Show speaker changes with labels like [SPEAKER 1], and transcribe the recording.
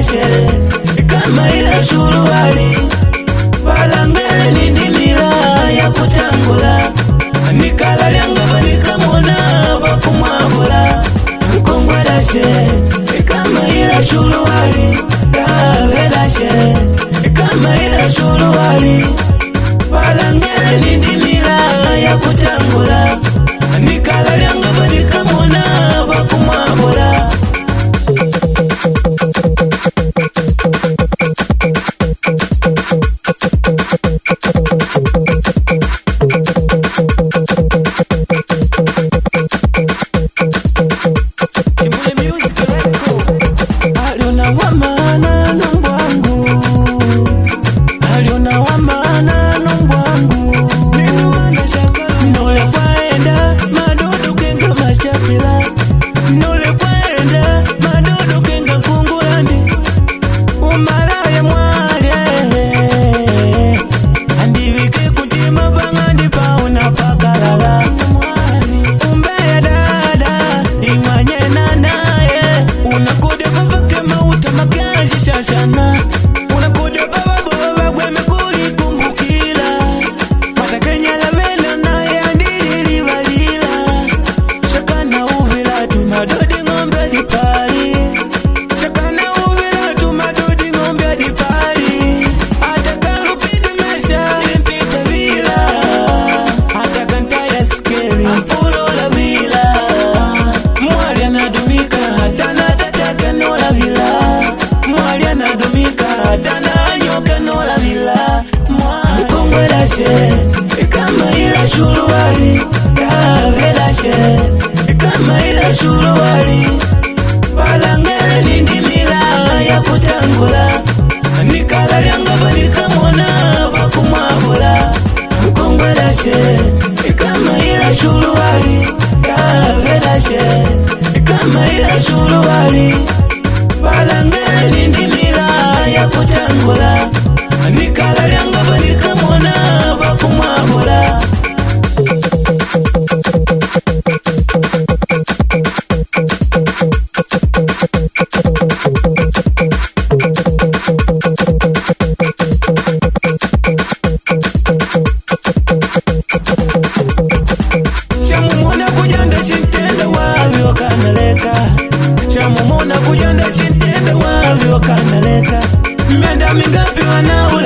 [SPEAKER 1] she kama ila suruali balangele nindimila ya kutangula nikala lyangaba nikamona bakumwabula nkongwela she kama ila suruali dabela she kama ila suruali balangele nindimila ya kutangula nikala lyangaba nikamona bakumwabula kama ila suruali dabela she kama ila suruali balangele nindimila ya kutangula nikala lyangaba nikamona bakumwabula nkongwela she kama ila suruali dabela she kama ila suruali balangele nindimila ya kutangula nikala lyangaba nikamona bakumwabula chamumona kujanda chintenda wavyo kanaleka chamumona kujanda chintenda wavyo kanaleka mianda mingapi wanaula